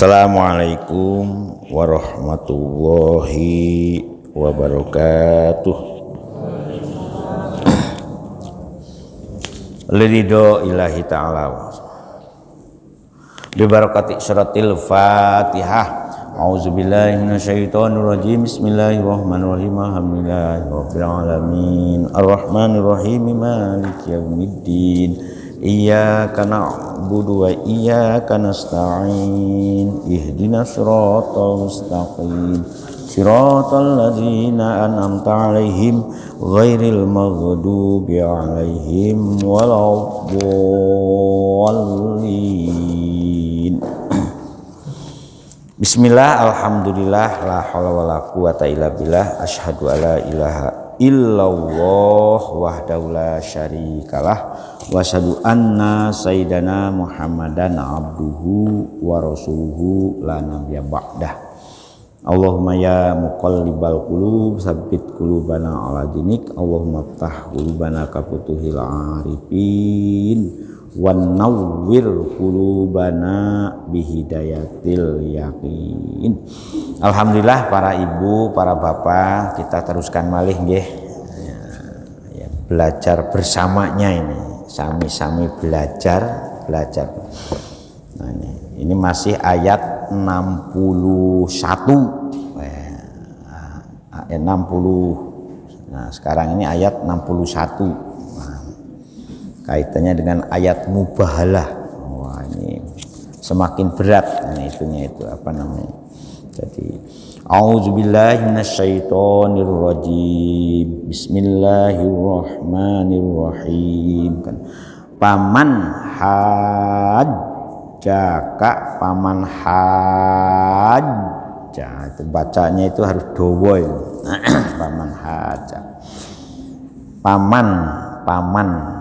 Assalamualaikum warahmatullahi wabarakatuh. Liridho ilahi ta'ala bibarakati suratil fatihah. A'udzubillahi minasyaitonirrajim. Bismillahirrahmanirrahim. Alhamdulillahirabbil alamin. Arrahmanirrahim. Maliki yaumiddin. Iyyaka na'budu wa iyyaka nasta'in. Ihdinas siratal mustaqim. Siratal ladzina an'amta 'alaihim ghairil maghdubi 'alaihim waladdallin. Bismillah, alhamdulillah, la haula wala quwata illa billah, asyhadu alla ilaha illallah wahdahu la syarikalah wa asyhadu anna sayyidana Muhammadan abduhu wa rasuluhu la nabiyya ba'dah. Allahumma ya muqallibal qulub tsabbit qulubana ala dinik. Allahumma ftah qulubana ka futuhil arifin wan nawwir qulubana bihidayatil yaqin. Alhamdulillah para ibu, para bapak, kita teruskan malih nggih ya, belajar bersamanya ini. Sami-sami belajar. Nah, ini masih ayat 61. Ayat 60. Nah, sekarang ini ayat 61. Kaitannya dengan ayat mubahalah. Wah, ini semakin berat. Nah, itunya itu apa namanya? Jadi, a'udzubillahi minasyaitonirrajim. Bismillahirrahmanirrahim. Kan paman hajjaka, paman hajja, itu bacanya itu harus dowo itu. Paman hajja. Paman.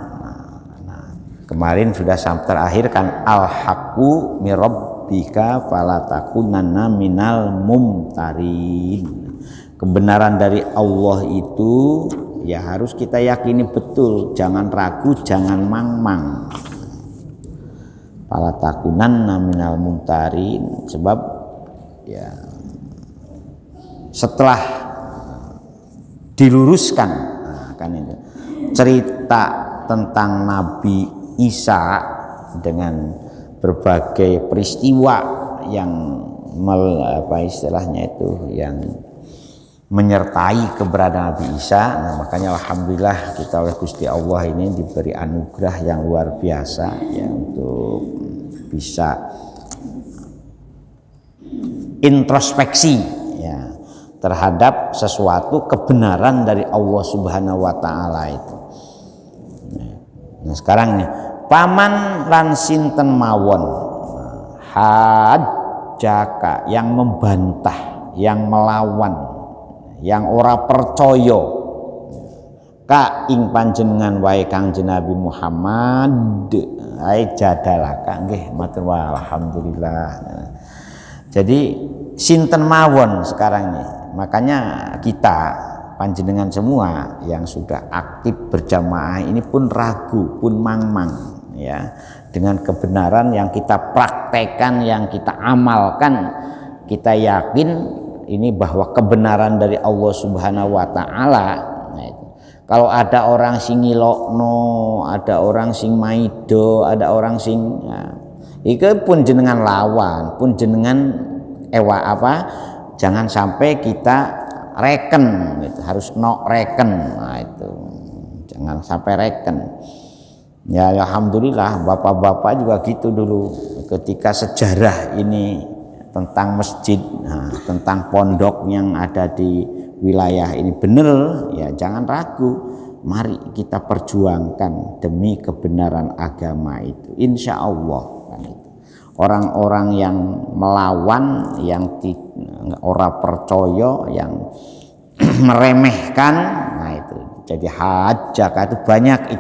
Kemarin sudah sampai terakhir kan al-haqqu mirabbika falatakunanna minal mumtarin. Kebenaran dari Allah itu ya harus kita yakini betul, jangan ragu, jangan mangmang. Falatakunanna minal mumtarin, sebab ya setelah diluruskan kan itu cerita tentang Nabi Isa dengan berbagai peristiwa yang yang menyertai keberadaan Nabi Isa. Nah, makanya alhamdulillah kita oleh Gusti Allah ini diberi anugerah yang luar biasa ya, untuk bisa introspeksi ya terhadap sesuatu kebenaran dari Allah Subhanahu wa taala itu. Nah, sekarang nih paman lan sinten mawon hajjaka, yang membantah, yang melawan, yang ora percaya ka ing panjenengan wae Kangjeng Nabi Muhammad ai jadalaka nggih matur alhamdulillah. Jadi sinten mawon sekarang nih, makanya kita panjenengan semua yang sudah aktif berjamaah ini pun ragu, pun mangmang ya dengan kebenaran yang kita praktekkan, yang kita amalkan. Kita yakin ini bahwa kebenaran dari Allah Subhanahu wa taala. Nah, itu. Kalau ada orang sing ngilokno, ada orang sing maido, ada orang sing itu pun jenengan lawan, pun jenengan jangan sampai kita reken gitu, harus reken. Nah, itu jangan sampai reken ya. Alhamdulillah bapak-bapak juga gitu dulu ketika sejarah ini tentang masjid, tentang pondok yang ada di wilayah ini benar ya, jangan ragu, mari kita perjuangkan demi kebenaran agama itu, insya Allah kan itu. Orang-orang yang melawan, yang ora percaya, yang meremehkan, nah itu jadi hajjaka itu banyak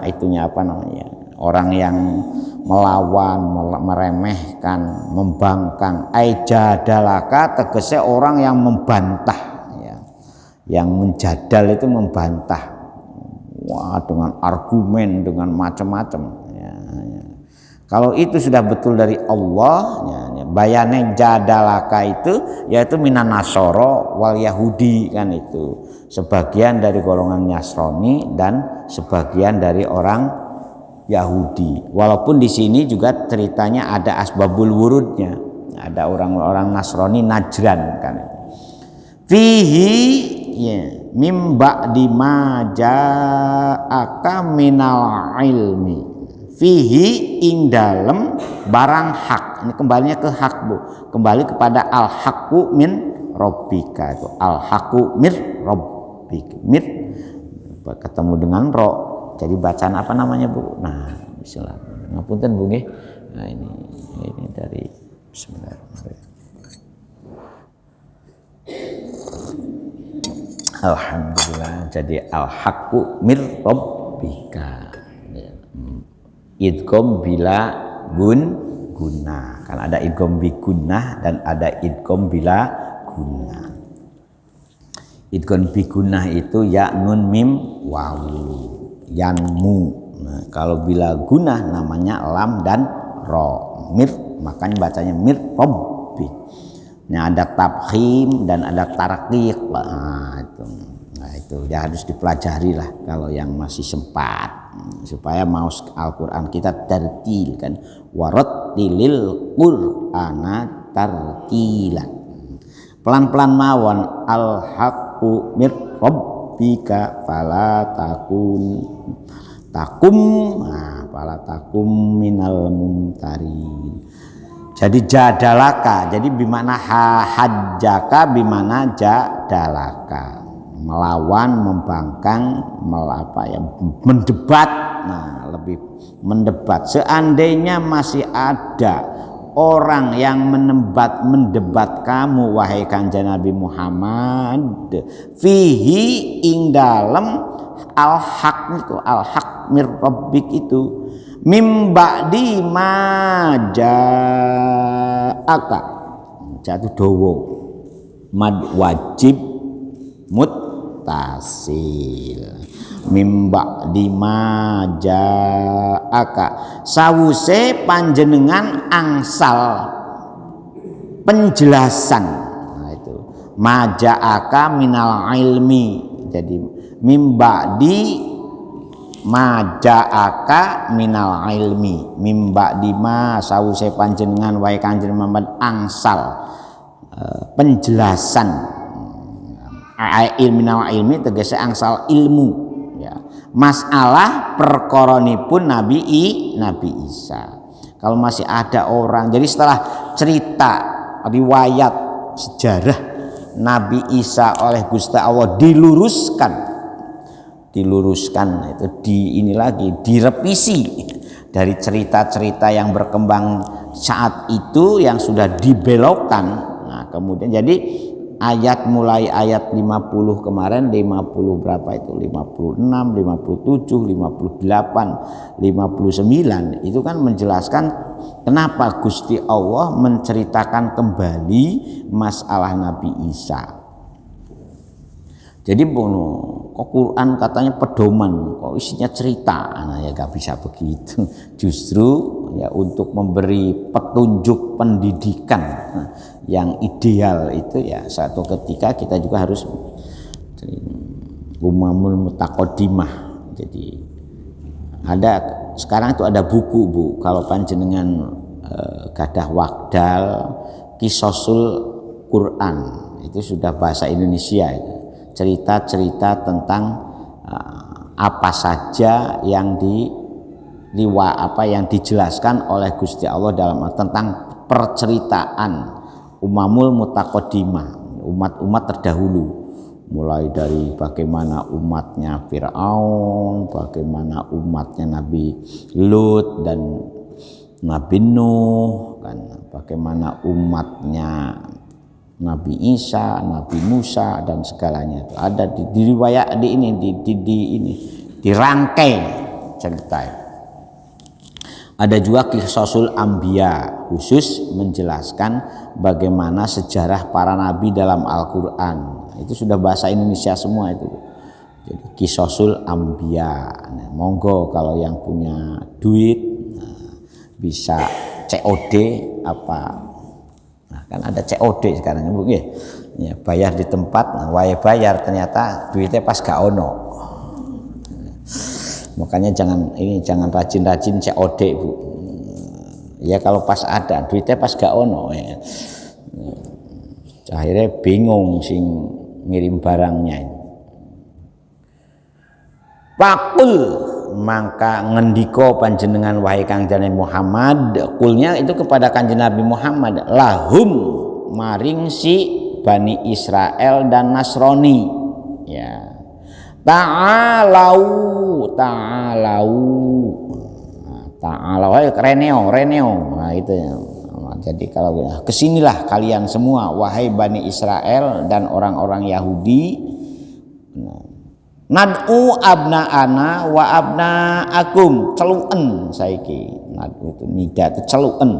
itunya apa namanya, orang yang melawan, meremehkan, membangkang. Ai jadalaka tegese orang yang membantah ya. Yang menjadal itu membantah. Wah, dengan argumen, dengan macam-macam ya. Kalau itu sudah betul dari Allah, bayane jadalaka itu yaitu minan nasoro wal yahudi kan itu. Sebagian dari golongan Nasrani dan sebagian dari orang Yahudi. Walaupun di sini juga ceritanya ada asbabul wurudnya. Ada orang-orang Nasrani Najran kan. Fihi ya mim ba'di ma ja'aka minal ilmi. Fihi ing dalem barang hak. Ini kembalinya ke hak, Bu. Kembali kepada al haqqu min rabbika itu. Al haqqu mir rabbik. Mir ketemu dengan ro. Jadi bacaan apa namanya, Bu? Nah, bismillah. Ngapunten, Bu nggih. Nah, ini dari bismillahirrahmanirrahim. Alhamdulillah. Jadi al haqqu mir rabbika. Idgham bila guna kan ada idgham bi gunnah dan ada idgham bila gunnah. Idgham bi gunnah itu ya nun mim wawu yanmu. Nah, kalau bila gunnah namanya lam dan ro. Mir makanya bacanya mir rabbi. Nah, ada tafkhim dan ada tarqiq. Nah, itu ya harus dipelajari lah kalau yang masih sempat supaya mau Al-Quran kita tartil kan, warattilil Qur'ana tartila, pelan-pelan mawon. Al haqqu mir rabbika fala takum minal mumtarin. Jadi jadalaka, jadi bimana hajjaka bimana jadalaka, melawan, membangkang, mendebat. Nah, lebih mendebat. Seandainya masih ada orang yang mendebat kamu wahai Kanjeng Nabi Muhammad, fihi ing dalem al haq itu, al haq mir rabbik itu, mim ba'di ma ja'aka. Jatuh dawa mad wajib muttasil, mim ba'di ma ja'aka, sawuse panjenengan angsal penjelasan. Nah, itu ma ja'aka minal ilmi. Jadi mim ba'di ma ja'aka minal ilmi, mim ba'di ma sawuse panjenengan wae Kanjeng Muhammad angsal penjelasan. Minal ilmi tegese angsal ilmu ya. Masalah perkoronipun Nabi Isa. Kalau masih ada orang, jadi setelah cerita riwayat sejarah Nabi Isa oleh Gusti Allah diluruskan itu ini lagi direvisi dari cerita-cerita yang berkembang saat itu yang sudah dibelokkan. Nah, kemudian jadi ayat mulai ayat 50 kemarin, 50 berapa itu, 56, 57, 58, 59 itu kan menjelaskan kenapa Gusti Allah menceritakan kembali masalah Nabi Isa. Jadi kok Quran katanya pedoman, kok isinya cerita. Nah, ya gak bisa begitu. Justru ya untuk memberi petunjuk pendidikan yang ideal itu ya suatu ketika kita juga harus umamul mutaqaddimah. Jadi ada sekarang itu ada buku, Bu, kalau panjenengan gadah wakdal Qisasul Quran, itu sudah bahasa Indonesia itu. Cerita-cerita tentang apa saja yang yang dijelaskan oleh Gusti Allah dalam tentang perceritaan umamul mutaqaddimah, umat-umat terdahulu, mulai dari bagaimana umatnya Fir'aun, bagaimana umatnya Nabi Lut dan Nabi Nuh, kan, bagaimana umatnya Nabi Isa, Nabi Musa dan segalanya itu ada di riwayat dirangkai cerita. Ada juga Qisasul Anbiya, khusus menjelaskan bagaimana sejarah para nabi dalam Al-Qur'an. Itu sudah bahasa Indonesia semua itu. Jadi Qisasul Anbiya. Nah, monggo kalau yang punya duit bisa COD apa. Nah, kan ada COD sekarang ya, bayar di tempat, nah, wae bayar ternyata duitnya pas gak ono. Makanya jangan rajin-rajin COD, Bu. Ya kalau pas ada duitnya pas gak ono ya. Akhirnya bingung sing ngirim barangnya. Pakul maka ngendiko panjenengan wahai Kanjeng Muhammad, kulnya itu kepada Kanjeng Nabi Muhammad, lahum maring si Bani Israel dan Nasrani, ya. Ta'alau reneo. Nah itu ya. Jadi kalau kesinilah kalian semua wahai Bani Israel dan orang-orang Yahudi, nad'u abna'ana wa abna'akum, celuen saiki. Nad'u itu nida itu celuen,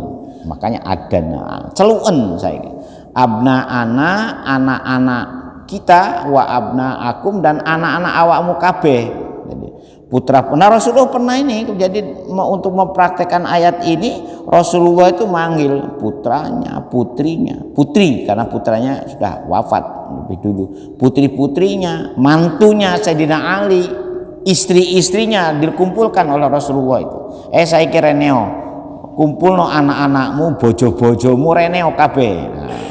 makanya adana celuen saiki. Abna'ana anak-anak kita, wa abna'akum dan anak-anak awakmu kabeh. Jadi putra. Nah Rasulullah pernah ini, jadi untuk mempraktekkan ayat ini Rasulullah itu manggil putranya, putrinya, putri karena putranya sudah wafat lebih dulu, putri-putrinya, mantunya Sayyidina Ali, istri-istrinya dikumpulkan oleh Rasulullah itu. Saya kira neo, kumpulno anak-anakmu, bojo-bojomu reneo kabeh. Nah,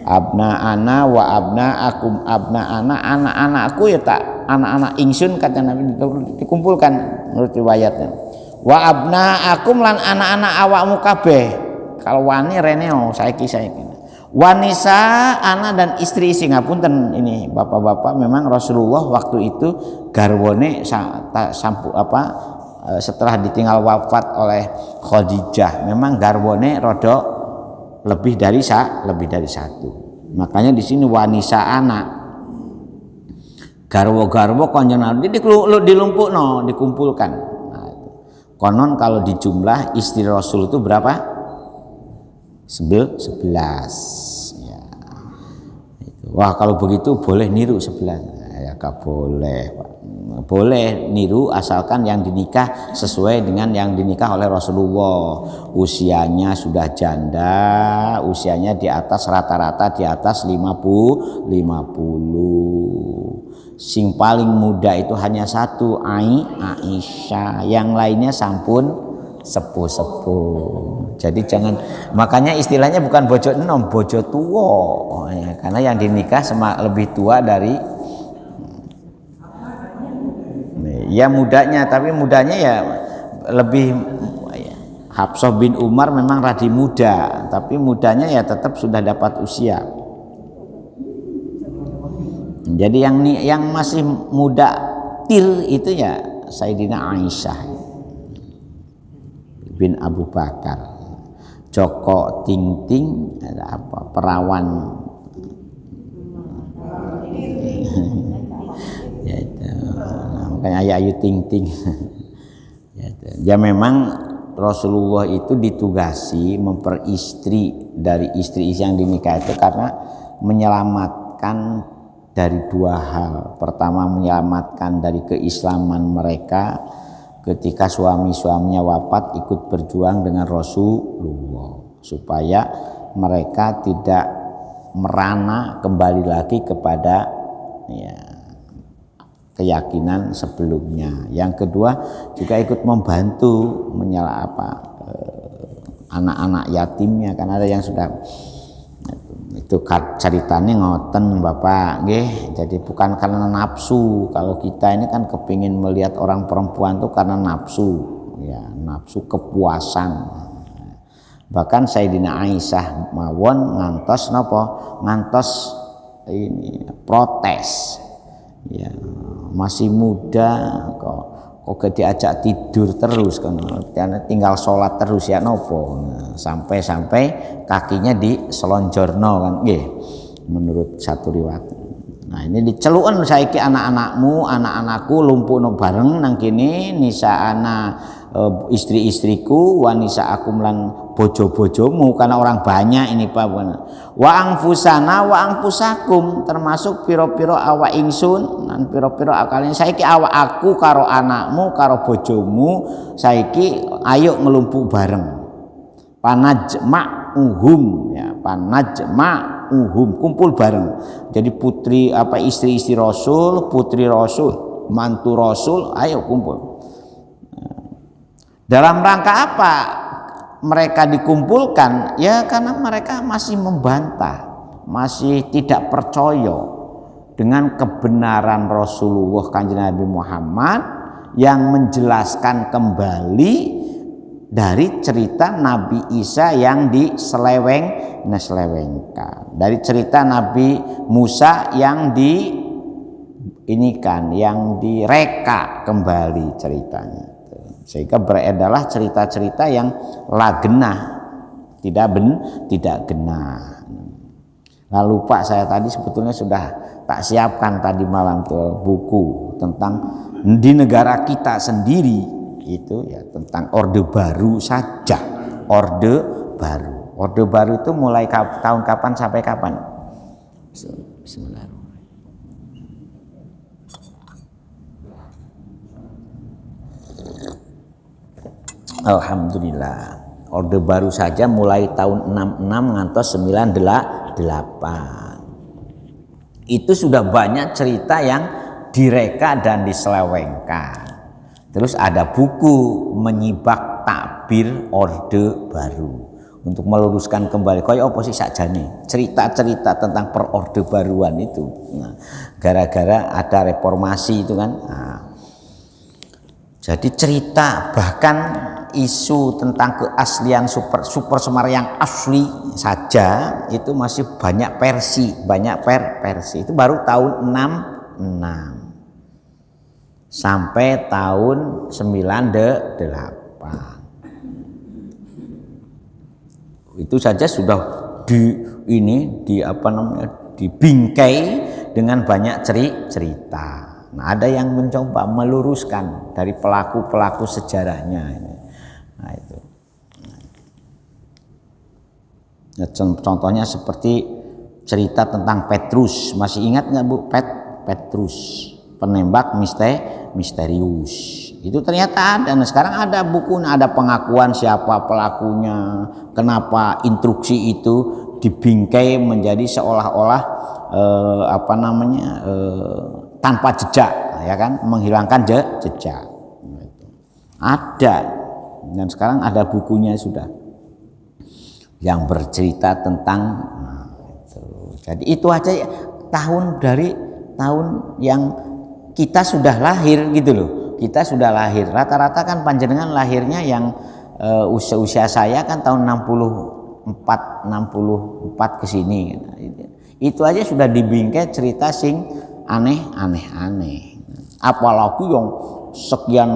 abna ana wa abna akum, abna anak-anakku ya tak anak-anak ingsun kata Nabi dikumpulkan menurut riwayatnya. Wa abna akum lan anak-anak awakmu kabeh. Kalau wani reneo saiki. Wanisa anak dan istri-istri, ngapunten ini bapak-bapak, memang Rasulullah waktu itu garwone setelah ditinggal wafat oleh Khadijah, memang garwone rodok lebih dari satu. Makanya di sini wanisa anak, garwo-garwo Kanjeng Nabi dilumpukno, dikumpulkan. Nah, konon kalau di jumlah istri Rasul itu berapa? 11 ya. Wah kalau begitu boleh niru 11 ya, gak boleh Pak. Boleh niru asalkan yang dinikah sesuai dengan yang dinikah oleh Rasulullah, usianya sudah janda, usianya di atas rata-rata di atas 50. Sing paling muda itu hanya satu, Aisyah, yang lainnya sampun sepuh. Jadi jangan, makanya istilahnya bukan bojo enom, bojo tua, ya, karena yang dinikah lebih tua dari ya mudanya, tapi mudanya ya lebih ya. Hafsah bin Umar memang radi muda, tapi mudanya ya tetap sudah dapat usia. Jadi yang masih muda tir itu ya Sayyidina Aisyah bin Abu Bakar. Joko Tingting ada apa? Perawan. Ya itu. Makanya Ayu Ting-ting. Ya memang Rasulullah itu ditugasi memperistri dari istri yang dinikah itu karena menyelamatkan dari dua hal. Pertama, menyelamatkan dari keislaman mereka ketika suami-suaminya wafat, ikut berjuang dengan Rasulullah supaya mereka tidak merana kembali lagi kepada ya keyakinan sebelumnya. Yang kedua juga ikut membantu anak-anak yatimnya, karena ada yang sudah itu ceritanya ngoten Bapak nggih. Jadi bukan karena nafsu. Kalau kita ini kan kepingin melihat orang perempuan tuh karena nafsu, ya nafsu kepuasan. Bahkan Sayyidina Aisyah mawon ngantos napa? Ngantos ini protes. Ya, masih muda kok diajak tidur terus kan, tinggal sholat terus ya nopo. Nah, sampai kakinya diselonjorno kan nggih menurut satu riwayat. Nah ini diceluken saiki anak-anakku lumpuhno bareng nang kene, nisa istri-istriku, wanisa akum lan bojo-bojomu, karena orang banyak ini Pak. Wa angfusana wa angfusakum, termasuk piro-piro awak ingsun lan piro-piro akalin saiki awak aku karo anakmu karo bojomu saiki ayo ngelumpuh bareng. panajma'uhum ya, panajma'uhum, kumpul bareng. Jadi putri istri-istri Rasul, putri Rasul, mantu Rasul, ayo kumpul. Dalam rangka apa mereka dikumpulkan? Ya karena mereka masih membantah, masih tidak percaya dengan kebenaran Rasulullah Kanjeng Nabi Muhammad yang menjelaskan kembali dari cerita Nabi Isa yang diselewengkan, dari cerita Nabi Musa yang yang direka kembali ceritanya, sehingga beredarlah cerita-cerita yang genah, tidak genah. Lalu Pak, saya tadi sebetulnya sudah tak siapkan tadi malam tuh buku tentang di negara kita sendiri itu ya, tentang Orde Baru saja. Orde Baru itu mulai tahun kapan sampai kapan? Bismillahirrahmanirrahim. Alhamdulillah. Orde Baru saja mulai tahun 66 ngantos 98. Itu sudah banyak cerita yang direka dan diselewengkan. Terus ada buku menyibak takbir Orde Baru untuk meluruskan kembali kaya apa sih sakjane cerita-cerita tentang perorde baruan itu. Nah, gara-gara ada reformasi itu kan. Nah, jadi cerita bahkan isu tentang keaslian super semar yang asli saja itu masih banyak versi, itu baru tahun 66 sampai tahun 98. Itu saja sudah dibingkai dengan banyak cerita. Nah, ada yang mencoba meluruskan dari pelaku sejarahnya ini. Nah, itu. Nah, contohnya seperti cerita tentang Petrus. Masih ingat nggak Bu? Petrus, penembak misterius. Itu ternyata ada. Nah, sekarang ada buku, ada pengakuan siapa pelakunya, kenapa instruksi itu dibingkai menjadi seolah-olah tanpa jejak, ya kan, menghilangkan jejak. Ada, dan sekarang ada bukunya sudah yang bercerita tentang jadi itu aja ya, dari tahun yang kita sudah lahir gitu loh. Kita sudah lahir, rata-rata kan panjenengan lahirnya yang usia saya kan tahun 64 ke sini. Itu aja sudah dibingkai cerita sing aneh. Apalagi yang sekian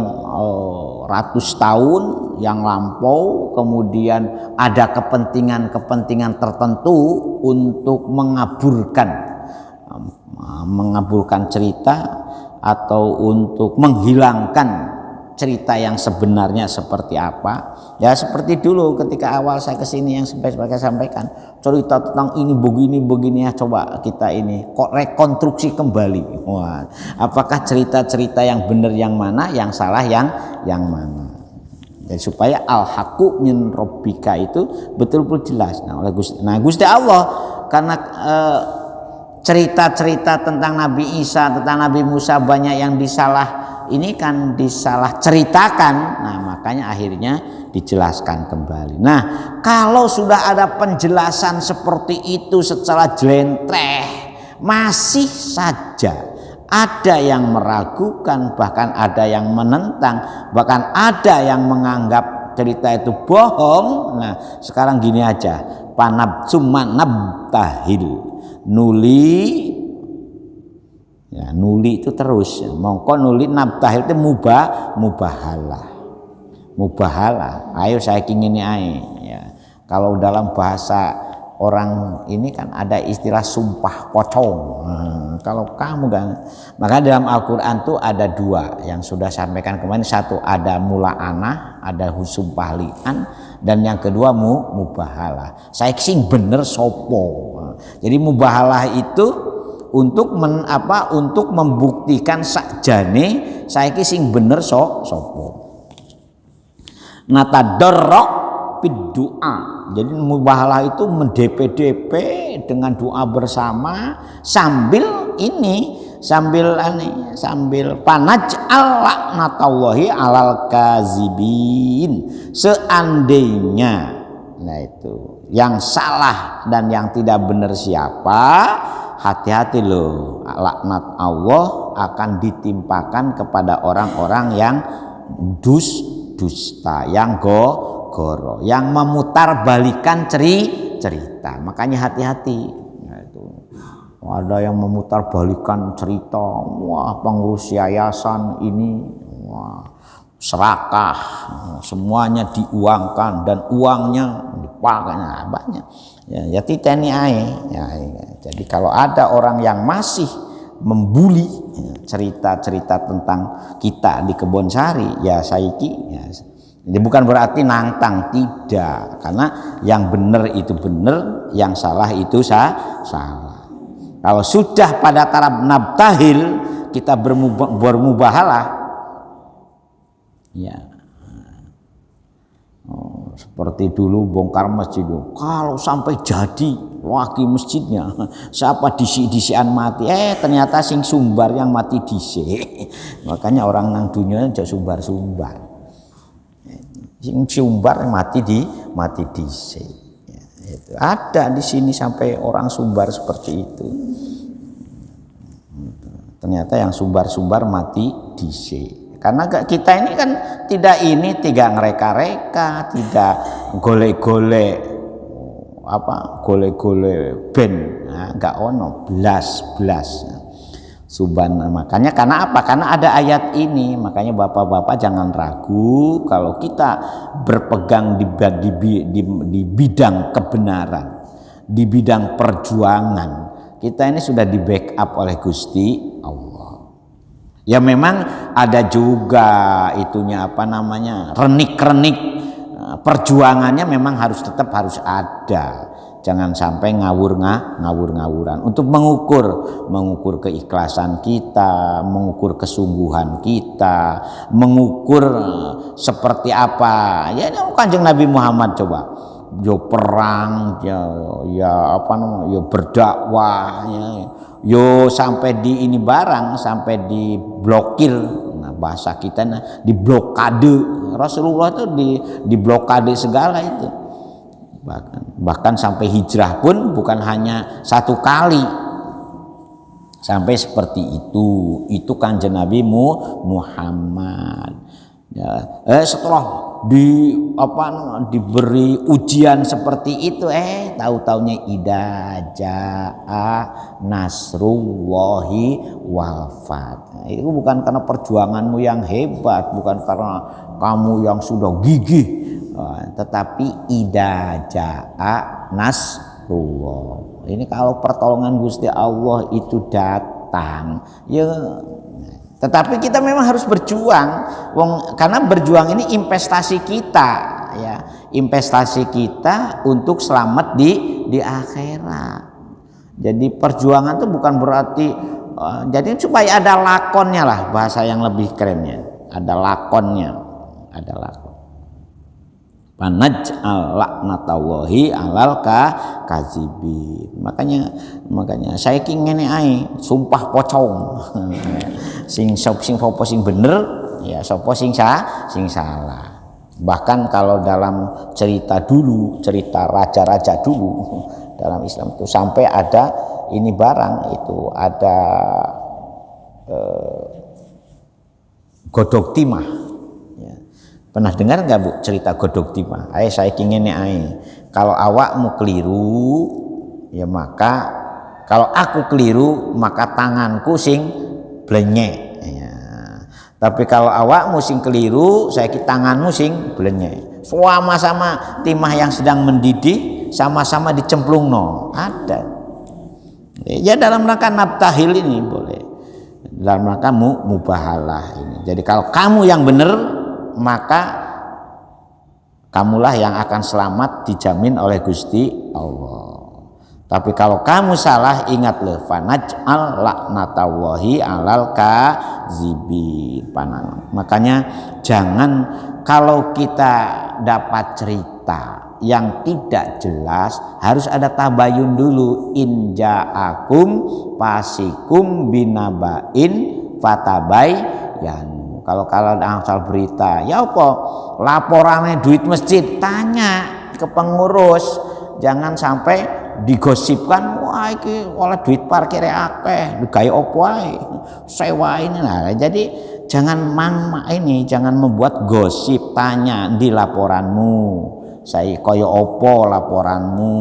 ratus tahun yang lampau, kemudian ada kepentingan tertentu untuk mengaburkan cerita atau untuk menghilangkan cerita yang sebenarnya seperti apa. Ya seperti dulu ketika awal saya kesini yang saya sampaikan, cerita tentang ini begini ya, coba kita ini kok rekonstruksi kembali. Wah, apakah cerita-cerita yang benar yang mana, yang salah yang mana. Jadi supaya al-haqqu min rabbika itu betul-betul jelas. Nah, Gusti Allah karena cerita-cerita tentang Nabi Isa, tentang Nabi Musa banyak yang disalah ceritakan. Nah, makanya akhirnya dijelaskan kembali. Nah, kalau sudah ada penjelasan seperti itu secara jelentreh, masih saja ada yang meragukan, bahkan ada yang menentang, bahkan ada yang menganggap cerita itu bohong. Nah, sekarang gini aja, nabtahil nuli itu terus mongko nuli nabtahil itu mubahalah. Ayo saya ingin ya. Kalau dalam bahasa orang ini kan ada istilah sumpah pocong. Kalau kamu maka dalam Al-Quran tuh ada dua yang sudah sampaikan kemarin. Satu ada mula'anah, ada sumpah li'an, dan yang kedua mubahalah. Saya sing bener sopo. Jadi mubahalah itu untuk membuktikan sakjane saiki sing bener sopo. Natadorrok doa. Jadi mubahalah itu menDP-DP dengan doa bersama sambil panaj'al laknatallahi alal kazibin. Seandainya itu yang salah dan yang tidak benar siapa, hati-hati loh, laknat Allah akan ditimpakan kepada orang-orang yang dusta, yang goro, yang memutarbalikan cerita. Makanya hati-hati. Nah, itu ada yang memutarbalikan cerita, wah pengurus yayasan ini, wah serakah, semuanya diuangkan dan uangnya dipakai banyak. Ya titeni ae. Jadi kalau ada orang yang masih membuli cerita-cerita tentang kita di Kebonsari, ya saiki ya. Jadi bukan berarti nantang, tidak, karena yang benar itu benar, yang salah itu salah. Kalau sudah pada taraf nabtahil kita bermubahalah, ya seperti dulu bongkar masjid, kalau sampai jadi lagi masjidnya, siapa disi-disian mati, ternyata sing sumbar yang mati dhisik. Makanya orang nang dunia aja sumbar-sumbar, sing sumbar mati dhisik. Ya, itu ada di sini sampai orang sumbar seperti itu. Ternyata yang sumbar-sumbar mati dhisik. Karena kita ini kan tidak ngereka-reka, tidak golek-golek ben, enggak ono blas. Subhanallah. Makanya karena apa? Karena ada ayat ini. Makanya bapak-bapak jangan ragu kalau kita berpegang di bidang kebenaran, di bidang perjuangan. Kita ini sudah di backup oleh Gusti Allah. Ya memang ada juga itunya renik-renik perjuangannya memang tetap harus ada. Jangan sampai ngawur-ngawuran untuk mengukur keikhlasan kita, mengukur kesungguhan kita, mengukur seperti apa. Ya Kanjeng Nabi Muhammad coba yo perang, ya berdakwah, yo sampai di ini barang, sampai diblokir. Nah bahasa kita diblokade. Rasulullah itu diblokade segala itu. Bahkan sampai hijrah pun bukan hanya satu kali. Sampai seperti itu Kanjeng Nabi Muhammad. Ya, setelah diberi ujian seperti itu, tahu-taunya idza jaa nasrullahi wal fath. Itu bukan karena perjuanganmu yang hebat, bukan karena kamu yang sudah gigih, tetapi idza jaa nasrullah. Ini kalau pertolongan Gusti Allah itu datang, ya. Tetapi kita memang harus berjuang, karena berjuang ini investasi kita, ya, investasi kita untuk selamat di akhirat. Jadi perjuangan itu bukan berarti, jadi supaya ada lakonnya lah, bahasa yang lebih kerennya, ada lakonnya, ada lakon. Panaj'al laknatallahi alal kazibin. Makanya saya ingin ae sumpah pocong. sing bener ya sapa sing salah. Bahkan kalau dalam cerita raja-raja dulu dalam Islam itu sampai ada ini barang itu ada godhog timah. Pernah dengar nggak Bu cerita godhog timah? Saya ingin kalau awakmu keliru, ya maka kalau aku keliru maka tanganku sing blenyek. Ya. Tapi kalau awakmu sing keliru, tanganmu sing blenyek. Sama-sama timah yang sedang mendidih, sama-sama dicemplungno. Ada. Ya dalam rangka nabtahil ini boleh. Dalam rangka mubahalah ini. Jadi kalau kamu yang benar, maka kamulah yang akan selamat dijamin oleh Gusti Allah. Tapi kalau kamu salah, ingatlah fanaj'al laknatallahi 'alal kadzibin. Makanya jangan kalau kita dapat cerita yang tidak jelas harus ada tabayun dulu. In ja'akum fasikum binaba'in fatabayyanu. Kalau asal berita, ya apa? Laporannya duit masjid, tanya ke pengurus. Jangan sampai digosipkan, wah iki oleh duit parkir akeh, gawe opo ae, sewa ini. Nah, jadi jangan jangan membuat gosip, tanya di laporanmu. Saya kaya opo laporanmu?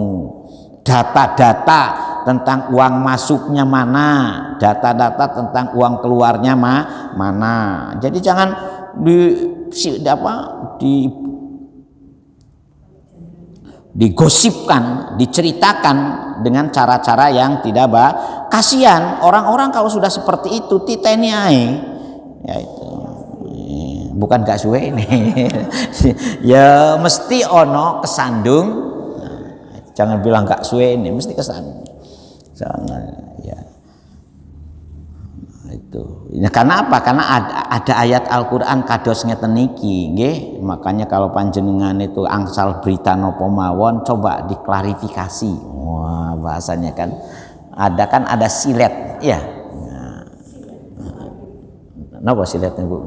Data-data tentang uang masuknya mana? Data-data tentang uang keluarnya mana? Jadi jangan digosipkan, diceritakan dengan cara-cara yang tidak baik. Kasihan orang-orang kalau sudah seperti itu, titeni ae. Ya itu. Bukan gak suwe ini. Ya mesti ono kesandung. Jangan bilang gak suwe ini, mesti kesandung. Jangan ya. Itu. Ya, karena apa? Karena ada ayat Al-Qur'an kados ngeten niki, nggih. Makanya kalau panjenengan itu angsal berita napa mawon coba diklarifikasi. Wah, bahasanya kan ada silet, ya. Napa siletnya Bu?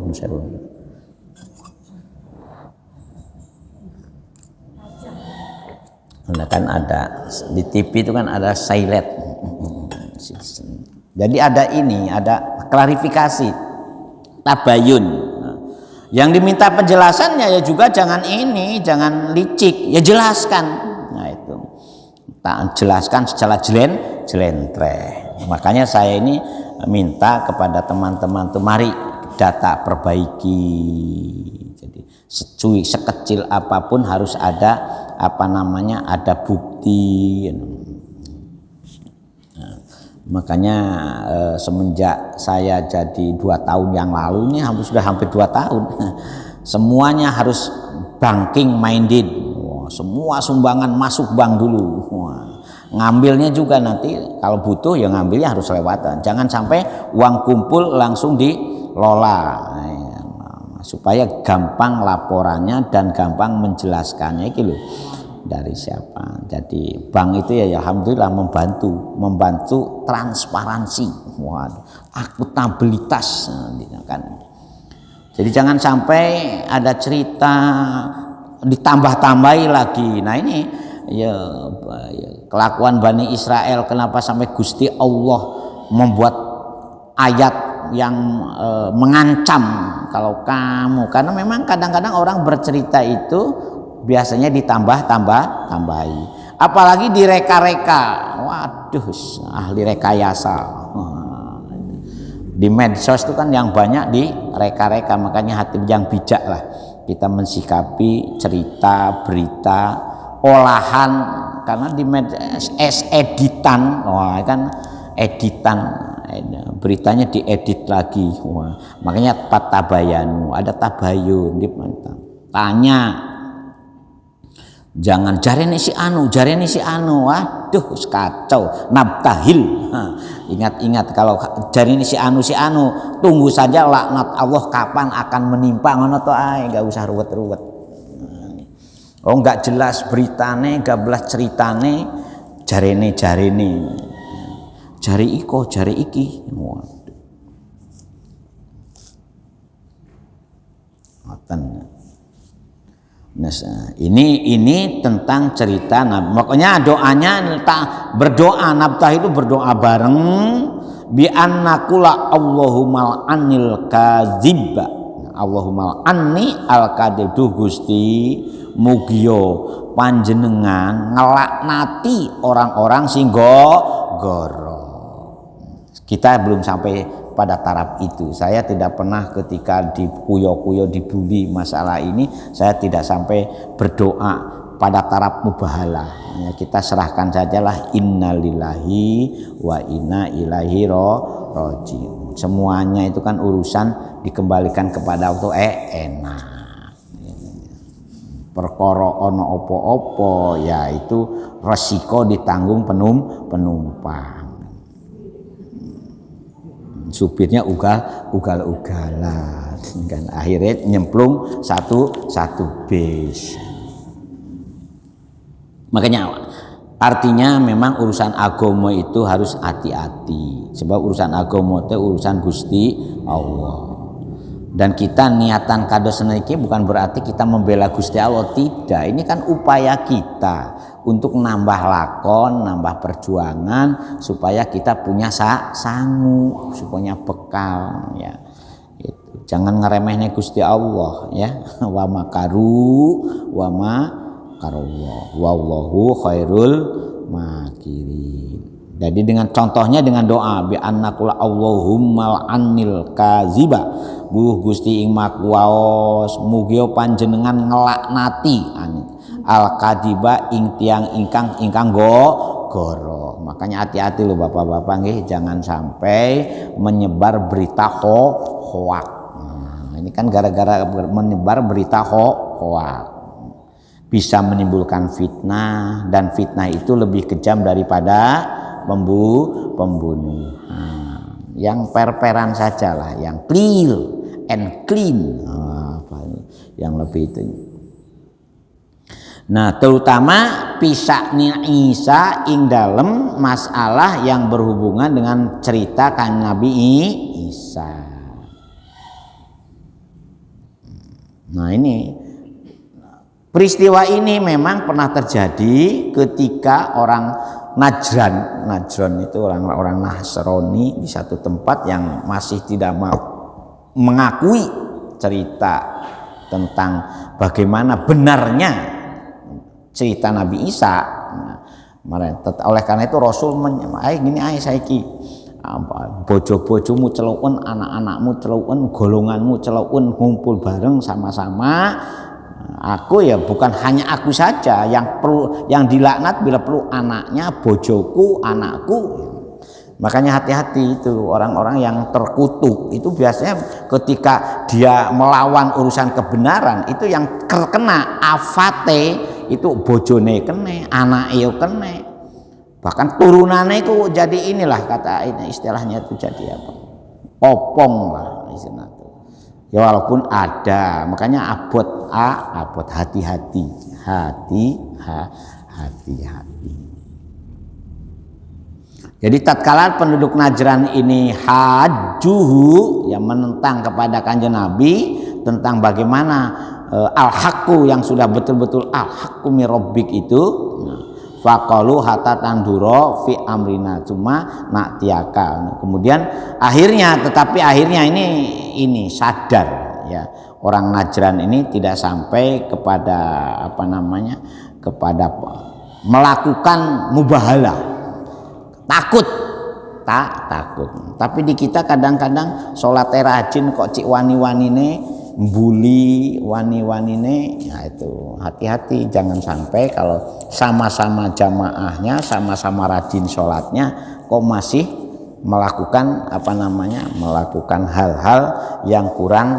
Nah, kan ada di TV itu kan ada silet. Jadi ada klarifikasi, tabayun. Yang diminta penjelasannya ya juga jangan licik, ya jelaskan. Nah itu, tak jelaskan secara jelentreh. Makanya saya ini minta kepada teman-teman tuh mari data perbaiki. Jadi sekecil apapun harus ada ada bukti. Makanya semenjak saya jadi 2 tahun yang lalu ini sudah hampir 2 tahun semuanya harus banking minded. Semua sumbangan masuk bank dulu. Ngambilnya juga nanti kalau butuh ya ngambilnya harus lewatan. Jangan sampai uang kumpul langsung dilola. Supaya gampang laporannya dan gampang menjelaskannya itu loh. Dari siapa? Jadi bank itu ya alhamdulillah membantu transparansi, akuntabilitas kan. Jadi jangan sampai ada cerita ditambah-tambahi lagi. Nah ini ya kelakuan Bani Israel, kenapa sampai Gusti Allah membuat ayat yang mengancam kalau kamu, karena memang kadang-kadang orang bercerita itu biasanya ditambah-tambahi, apalagi direka-reka. Waduh, ahli rekayasa. Di medsos itu kan yang banyak direka-reka, makanya hati yang bijak lah kita mensikapi cerita, berita, olahan, karena di editan, kan editan, beritanya diedit lagi. Makanya patabayanu, ada tabayun, tanya. Jangan jarene si anu, waduh kacau, nabtahil. Ingat kalau jarene si anu, tunggu saja laknat Allah kapan akan menimpa, ngono to ae, enggak usah ruwet-ruwet. Oh enggak jelas beritane, enggak belas ceritane, jarene. Jari iko, jari iki. Waduh. Ngoten. Nah, ini tentang cerita Nabi. Makanya doanya berdoa nabtah itu berdoa bareng bi annakula Allahumma anil kadzib. Allahumma anni al kadzib Gusti mugiyo panjenengan ngelaknati orang-orang sing goro. Kita belum sampai pada taraf itu. Saya tidak pernah ketika dikuyo-kuyo dibully masalah ini, saya tidak sampai berdoa pada taraf mubahalah. Ya, kita serahkan sajalah innalillahi wa inna ilaihi rajiun. Semuanya itu kan urusan dikembalikan kepada Allah, enak. perkara ana apa-apa yaitu resiko ditanggung penumpang. Supirnya ugal-ugalan kan akhirnya nyemplung satu bis. Makanya artinya memang urusan agama itu harus hati-hati, sebab urusan agama itu urusan Gusti Allah. Dan kita niatan kados niki bukan berarti kita membela Gusti Allah, tidak. Ini kan upaya kita untuk nambah lakon, nambah perjuangan supaya kita punya sangu, supaya bekal ya. Itu. Jangan ngeremehnya Gusti Allah ya. Wa makaru wa makarallah wallahu khairul makirin. Jadi dengan contohnya dengan doa bi annaqul Allahumma anil kaziba Gusti ing makwaos mugi panjenengan ngelaknati al kadiba ing tiang ingkang goro. Makanya hati-hati loh bapak-bapak nggih, jangan sampai menyebar berita hoak. Nah, ini kan gara-gara menyebar berita hoak bisa menimbulkan fitnah, dan fitnah itu lebih kejam daripada pembunuhan. Yang per-peran sajalah, yang clear and clean, yang lebih itu. Nah, terutama pisaknya Isa ing dalem masalah yang berhubungan dengan cerita kan Nabi Isa. Nah, ini peristiwa ini memang pernah terjadi ketika orang Najran itu orang-orang Nasrani di satu tempat yang masih tidak mau mengakui cerita tentang bagaimana benarnya cerita Nabi Isa. Oleh karena itu Rasul gini saiki bojo-bojomu celukun, anak-anakmu celukun, golonganmu celukun, ngumpul bareng sama-sama. Aku ya bukan hanya aku saja yang dilaknat, bila perlu anaknya, bojoku, anakku. Makanya hati-hati itu orang-orang yang terkutuk itu biasanya ketika dia melawan urusan kebenaran itu yang terkena afate itu bojone kene, anake kene. Bahkan turunannya itu jadi inilah kata ini istilahnya itu jadi apa? Popong lah istilahnya. Ya walaupun ada, makanya abot hati-hati. Jadi tatkala penduduk Najran ini hajuhu yang menentang kepada Kanjeng Nabi tentang bagaimana al-haqqu yang sudah betul-betul al-haqqu mi rabbik itu, faqalu hatta tanduro fi amrina cuma nak tiaka. Kemudian akhirnya ini sadar ya, orang Najran ini tidak sampai kepada kepada melakukan mubahalah, takut. Tapi di kita kadang-kadang sholat rajin kok cik wani-wanine mbuli wani-wanine, ya itu hati-hati, jangan sampai kalau sama-sama jamaahnya, sama-sama rajin sholatnya kok masih melakukan melakukan hal-hal yang kurang.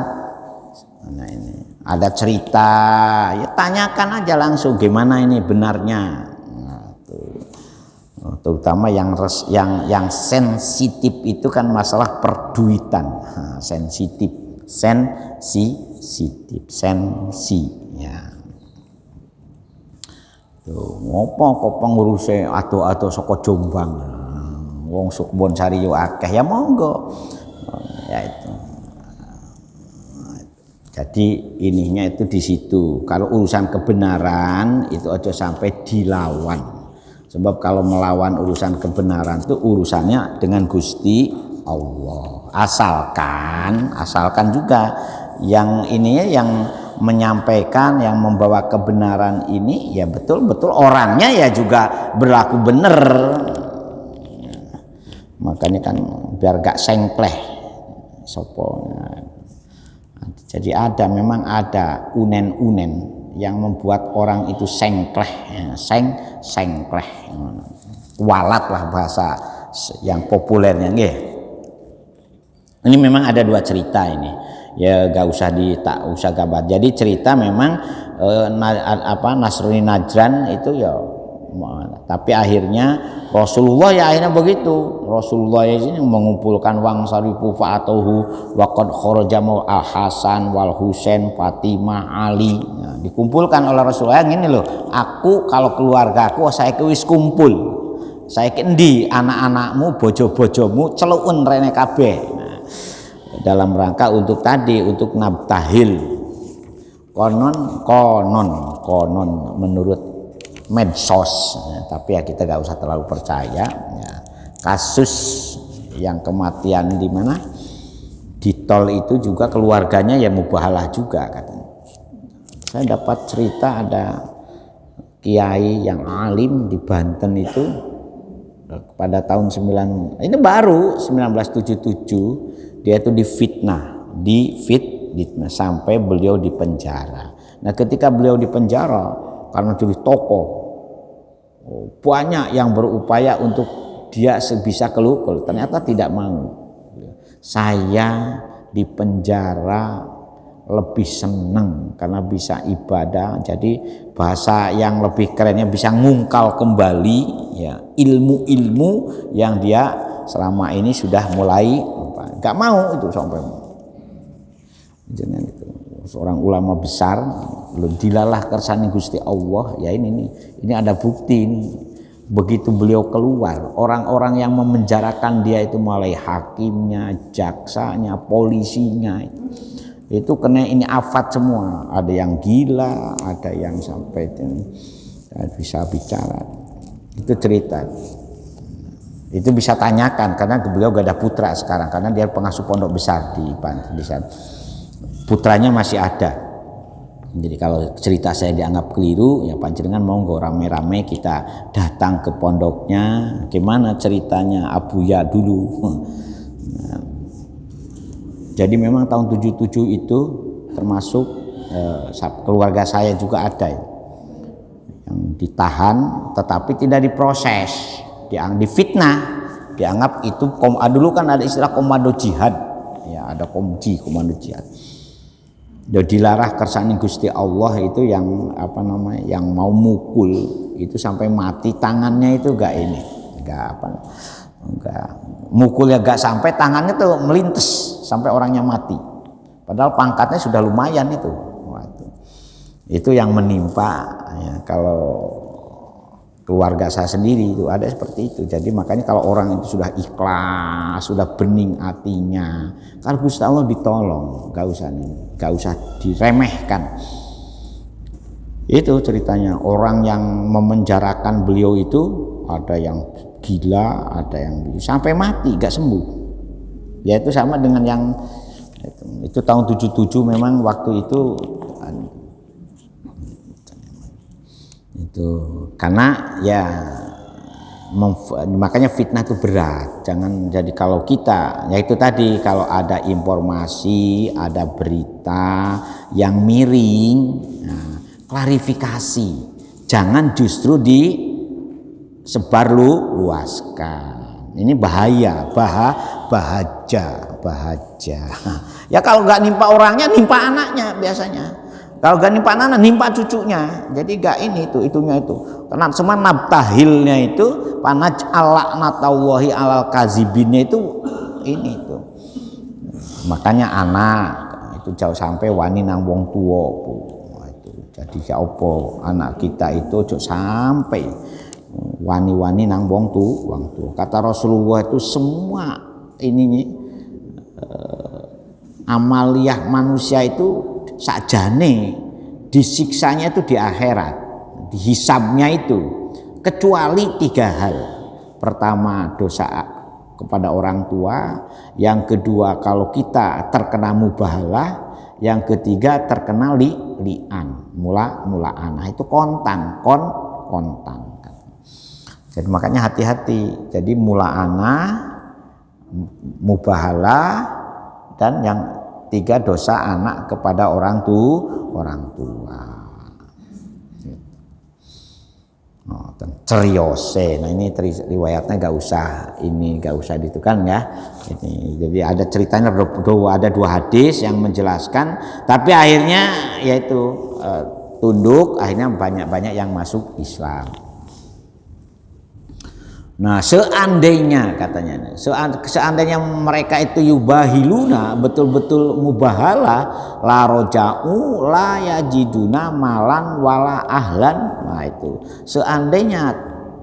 Nah, ini ada cerita ya tanyakan aja langsung gimana ini benarnya. Nah, terutama yang sensitif itu kan masalah perduitan. Nah, sensi ya. Tuh ngopo kok pengurusnya atau saka Jombang. Wong Sukbon Sari yo akeh ya monggo. Ya itu. Jadi ininya itu di situ. Kalau urusan kebenaran itu aja sampai dilawan. Sebab kalau melawan urusan kebenaran itu urusannya dengan Gusti Allah. Asalkan juga yang ininya yang menyampaikan, yang membawa kebenaran ini ya betul-betul orangnya ya juga berlaku benar. Makanya kan biar gak sengkleh sopo. Jadi memang ada unen-unen yang membuat orang itu sengkleh, sengkleh, walat lah bahasa yang populernya nggih. Ini memang ada dua cerita ini. ya gak usah gambar. Jadi cerita memang Nasrani Najran itu ya, tapi akhirnya Rasulullah ya akhirnya begitu. Rasulullah ini mengumpulkan wang sarifu fa'atuhu waqad kharajamu al-Hasan wal Husain Fatimah Ali. Nah, dikumpulkan oleh Rasulullah gini loh, aku kalau keluarga aku saya wis kumpul. Saya kendi anak-anakmu, bojo-bojomu celuun rene kabeh. Nah, dalam rangka untuk nabtahil. Konon menurut medsos, ya, tapi ya kita gak usah terlalu percaya ya. Kasus yang kematian di mana di tol itu juga keluarganya ya mubahalah juga katanya. Saya dapat cerita ada kiai yang alim di Banten itu pada tahun 1977 dia itu difitnah sampai beliau di penjara. Nah, ketika beliau di penjara karena jadi tokoh, banyak yang berupaya untuk dia sebisa keluar, ternyata tidak mau. Saya di penjara lebih senang karena bisa ibadah. Jadi bahasa yang lebih kerennya bisa ngungkal kembali ya ilmu-ilmu yang dia selama ini sudah mulai nggak mau itu sampai. Jangan itu. Seorang ulama besar dilalah kersane Gusti Allah ya ini ada bukti ini. Begitu beliau keluar, orang-orang yang memenjarakan dia itu mulai hakimnya, jaksanya, polisinya itu kena ini afat semua. Ada yang gila, ada yang sampai bisa bicara. Itu cerita. Itu bisa tanyakan karena beliau gak ada putra sekarang karena dia pengasuh pondok besar di Banten di sana. Putranya masih ada. Jadi kalau cerita saya dianggap keliru ya panjenengan monggo rame-rame kita datang ke pondoknya, gimana ceritanya Abuya dulu. Nah, jadi memang tahun 77 itu termasuk keluarga saya juga ada yang ditahan tetapi tidak diproses, difitnah, dianggap itu dulu kan ada istilah komando jihad. Ya, ada komando jihad. Dilarah kersane Gusti Allah itu yang yang mau mukul itu sampai mati tangannya itu enggak mukul ya enggak sampai tangannya tuh melintes sampai orangnya mati. Padahal pangkatnya sudah lumayan itu. Itu yang menimpa ya, kalau keluarga saya sendiri itu ada seperti itu. Jadi makanya kalau orang itu sudah ikhlas, sudah bening hatinya, kalau Gusti Allah ditolong, gak usah diremehkan. Itu ceritanya orang yang memenjarakan beliau itu ada yang gila, ada yang sampai mati gak sembuh. Ya itu sama dengan yang itu tahun 77 memang waktu itu karena ya makanya fitnah itu berat. Jangan jadi kalau kita ya itu tadi kalau ada informasi, ada berita yang miring, nah, klarifikasi. Jangan justru luaskan. Ini bahaya. Ya kalau nggak nimpa orangnya, nimpa anaknya biasanya. Kalau gak nimpa anak, nimpa cucunya. Jadi gak itunya itu. Karena semua nabtahilnya itu panaj alaqnatallahi alal kazibinnya itu ini itu. Makanya anak itu jauh sampai wani nang wong tua itu. Jadi siapa anak kita itu jauh sampai wani nang wong tua. Kata Rasulullah itu semua amaliyah manusia itu sakjane disiksanya itu di akhirat, dihisabnya itu kecuali 3 hal. Pertama dosa kepada orang tua, yang kedua kalau kita terkena mubahalah, yang ketiga terkena li'an, mulaan. Nah, itu kontan. Jadi makanya hati-hati. Jadi mulaana, mubahalah, dan yang 3 dosa anak kepada orang tua. Oh, ceriose. Nah ini riwayatnya nggak usah ditukan ya. Jadi ada ceritanya, ada 2 hadis yang menjelaskan, tapi akhirnya yaitu tunduk, akhirnya banyak yang masuk Islam. Nah seandainya katanya, seandainya mereka itu yubahiluna, betul-betul mubahalah, la roja'u la yajiduna malan wala ahlan. Nah itu seandainya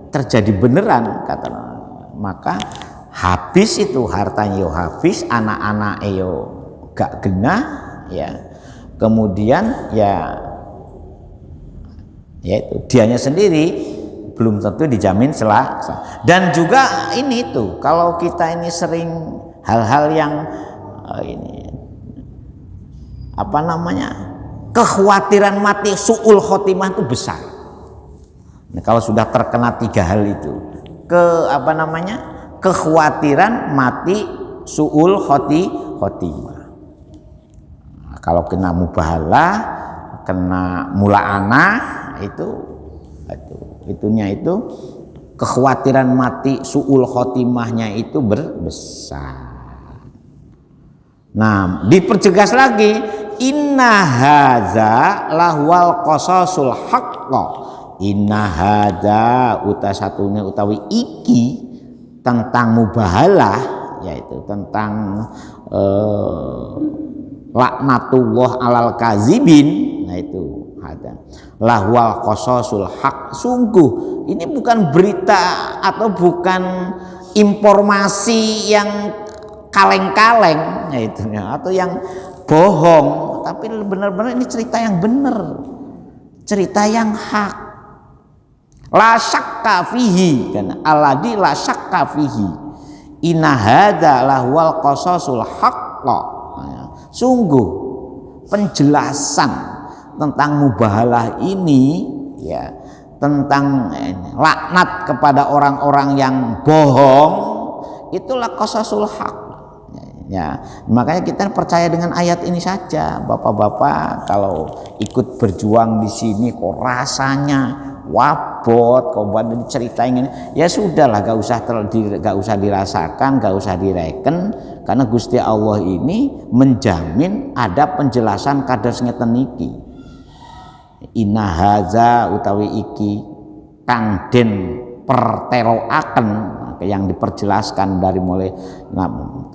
terjadi beneran kata, maka habis itu hartanya yo habis, anak-anak yo gak genah ya, kemudian ya itu dianya sendiri belum tentu dijamin dan juga ini tuh kalau kita ini sering hal-hal yang ini apa namanya, kekhawatiran mati su'ul khotimah itu besar. Nah, kalau sudah terkena 3 hal itu, kekhawatiran mati su'ul khotimah. Nah, kalau kena mubahalah, kena mula'anah itunya itu kekhawatiran mati su'ul khotimahnya itu besar. Nah diperjelas lagi, inna hadza lahwal qasasul haqqa, inna hadza utasatune utawi iki tentang mubahalah, yaitu tentang laknatullah alal kazibin. Nah itu ada lahwal qasasul haq, sungguh ini bukan berita atau bukan informasi yang kaleng-kaleng atau yang bohong, tapi benar-benar ini cerita yang benar, cerita yang hak. La syakka fihi, kan alladzi la syakka fihi, inna hadza lahwal qasasul haqqa. Sungguh penjelasan tentang mubahalah ini ya, tentang laknat kepada orang-orang yang bohong, itulah qasasul haq ya. Makanya kita percaya dengan ayat ini saja. Bapak-bapak kalau ikut berjuang di sini kok rasanya wabot, kok diceritain ini, ya sudahlah, gak usah dirasakan, gak usah direken, karena Gusti Allah ini menjamin ada penjelasan kados ngeten iki. Inna haza utawi iki kang den perteloaken, yang diperjelaskan dari mulai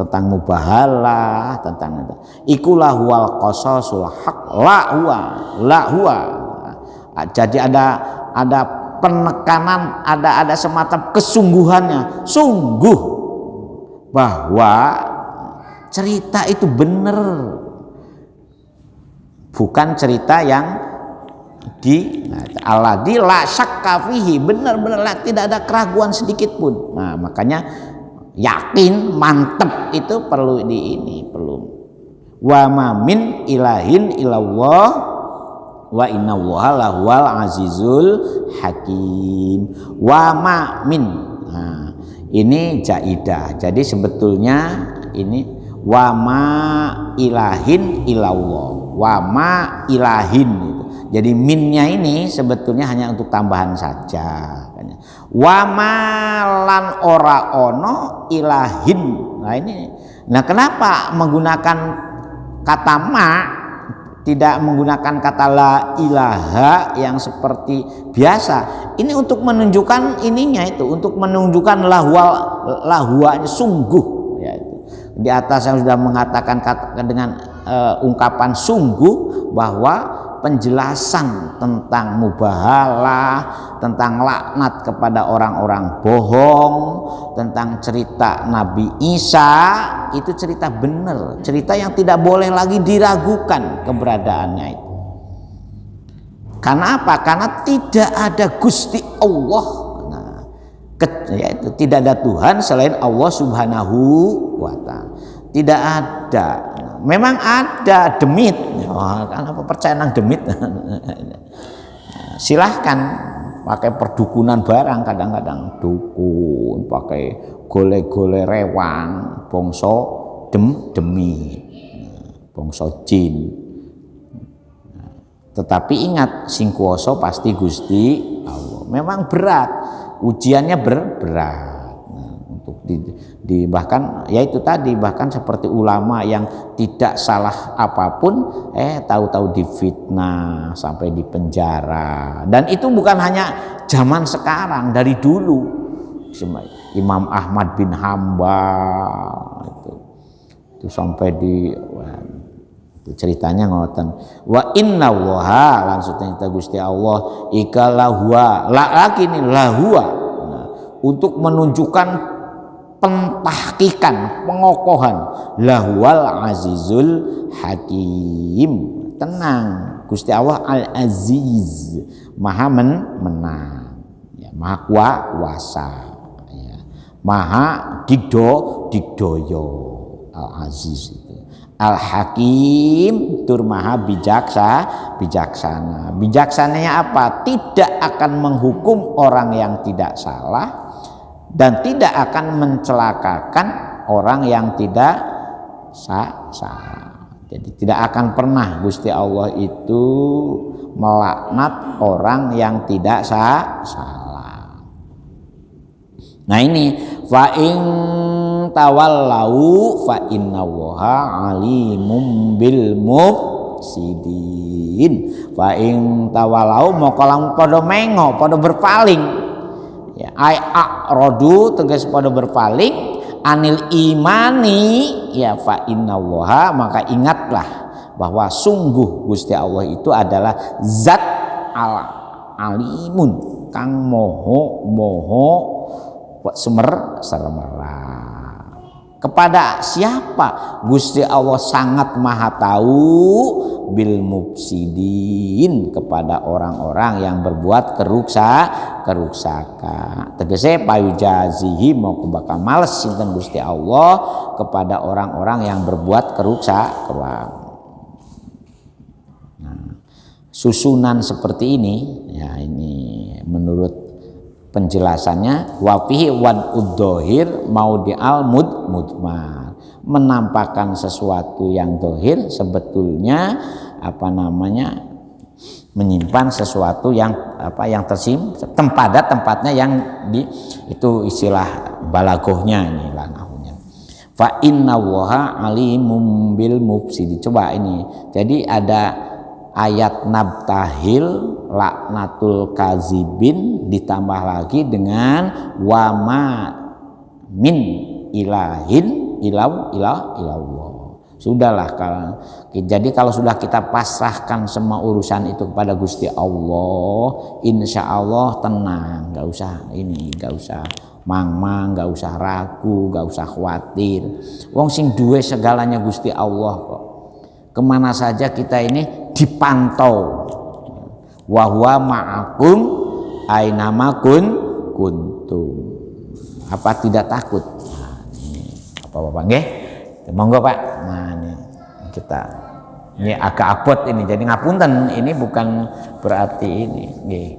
tentang mubahalah, tentang ikulah wal qasasul haq la huwa. Jadi ada penekanan, ada semacam kesungguhannya, sungguh bahwa cerita itu benar, bukan cerita yang alladzi la syakka fihi, benar-benar tidak ada keraguan sedikit pun. Nah makanya yakin mantep itu perlu perlu wa ma min ilahin illallah wa innallaha lahwal azizul hakim. Wa ma min, nah, ini jaidah, jadi sebetulnya ini wa ma ilahin illallah, wa ma ilahin gitu. Jadi minnya ini sebetulnya hanya untuk tambahan saja. Wa ma lan ora ono ilahin. Nah ini, nah kenapa menggunakan kata ma, tidak menggunakan kata la ilaha yang seperti biasa? Ini untuk menunjukkan ininya itu, untuk menunjukkan lahwanya sungguh ya itu. Di atas yang sudah mengatakan dengan ungkapan sungguh, bahwa penjelasan tentang mubahalah, tentang laknat kepada orang-orang bohong, tentang cerita Nabi Isa, itu cerita benar, cerita yang tidak boleh lagi diragukan keberadaannya itu. Karena apa? Karena tidak ada Gusti Allah, yaitu tidak ada Tuhan selain Allah Subhanahu wa Ta'ala. Tidak ada. Memang ada demit, kenapa percaya nang demit? Silahkan pakai perdukunan barang, kadang-kadang dukun pakai gole-gole rewang, bongso demit, bongso jin. Tetapi ingat, sing kuwasa pasti Gusti Allah. Memang berat, ujiannya berat. Untuk bahkan ya itu tadi, bahkan seperti ulama yang tidak salah apapun tahu-tahu difitnah sampai di penjara. Dan itu bukan hanya zaman sekarang, dari dulu. Imam Ahmad bin Hambal itu sampai di ceritanya ngoten. Wa inna waha langsungnya kita Gusti Allah ika lahua lakini lahua, untuk menunjukkan pentahkikan, pengokohan, lahwal azizul hakim. Tenang, Gusti Allah al aziz, maha menang, ya, maha kuasa, ya, maha digdoyo, al aziz itu. Al hakim tur maha bijaksana. Bijaksananya apa? Tidak akan menghukum orang yang tidak salah dan tidak akan mencelakakan orang yang tidak salah. Jadi tidak akan pernah Gusti Allah itu melaknat orang yang tidak salah. Nah ini fa in tawallau fa innallaha alimum bil mufsidin. Fa in tawallau moko lamun padha mengo, padha berpaling. Ya, a'radu tegas pada berpaling anil imani, ya fa innallaha, maka ingatlah bahwa sungguh Gusti Allah itu adalah zat alimun kang moho semerah. Kepada siapa Gusti Allah sangat maha tahu? Bil mufsidin, kepada orang-orang yang berbuat kerusakan. Tegese payujazihi mau bakal males sinten Gusti Allah kepada orang-orang yang berbuat kerusakan. Nah, susunan seperti ini, ya ini menurut penjelasannya wafihi wan uddohir maudi'al mudmar, menampakkan sesuatu yang dohir sebetulnya menyimpan sesuatu yang tempatnya yang itu istilah balagohnya ini lanahnya. Fa inna waha alimum bil mufsidi. Coba ini, jadi ada ayat nabtahil laknatul kazibin ditambah lagi dengan wama min ilahin ilallah. Sudahlah, jadi kalau sudah kita pasrahkan semua urusan itu kepada Gusti Allah, insya Allah tenang, nggak usah mang-mang, nggak usah ragu, nggak usah khawatir. Wong sing duwe segalanya Gusti Allah kok. Kemana saja kita ini dipantau. Wa huwa ma'akum aina kuntum. Apa tidak takut? Nah, ini Bapak nggih? Monggo Pak. Nah, ini agak abot ini. Jadi ngapunten, ini bukan berarti ini nggih.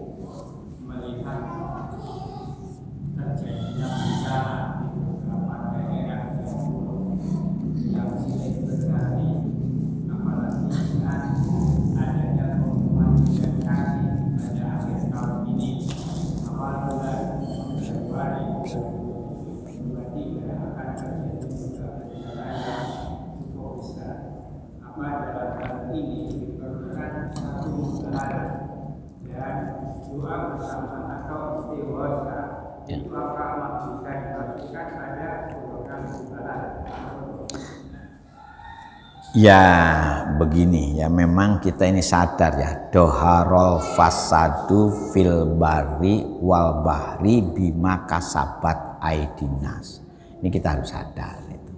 Ya begini ya, memang kita ini sadar ya, doharol fasadu fil bari wal bahri bima kasabat aidinas. Ini kita harus sadar itu.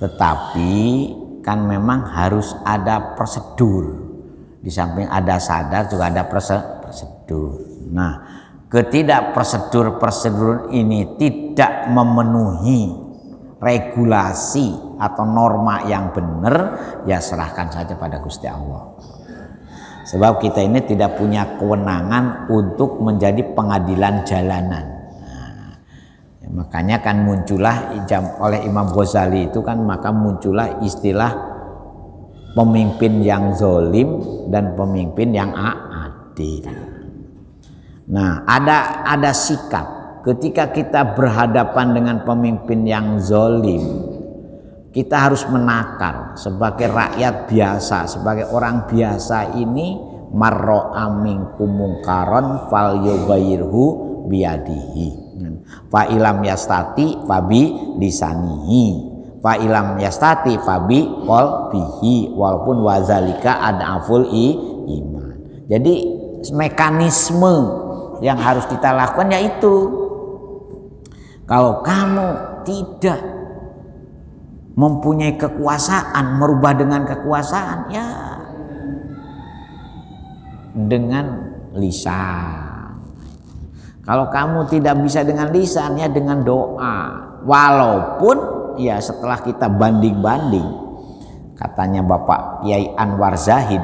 Tetapi kan memang harus ada prosedur. Di samping ada sadar juga ada prosedur. Nah, prosedur ini tidak memenuhi regulasi atau norma yang benar, ya serahkan saja pada Gusti Allah. Sebab kita ini tidak punya kewenangan untuk menjadi pengadilan jalanan. Nah, ya makanya kan muncullah oleh Imam Ghazali itu kan, maka muncullah istilah pemimpin yang zalim dan pemimpin yang adil. Nah, ada sikap ketika kita berhadapan dengan pemimpin yang zalim, kita harus menakar sebagai rakyat biasa, sebagai orang biasa ini, marro'a minkum mungkaron fal yughayyirhu biyadihi, fa ilam yastati fabi lisanihi, fa ilam yastati fabi qalbihi, walaupun wazalika adaful iman. Jadi mekanisme yang harus kita lakukan yaitu, kalau kamu tidak mempunyai kekuasaan, merubah dengan kekuasaan, ya dengan lisan. Kalau kamu tidak bisa dengan lisan, ya dengan doa. Walaupun ya setelah kita banding-banding, katanya Bapak Kiai Anwar Zahid,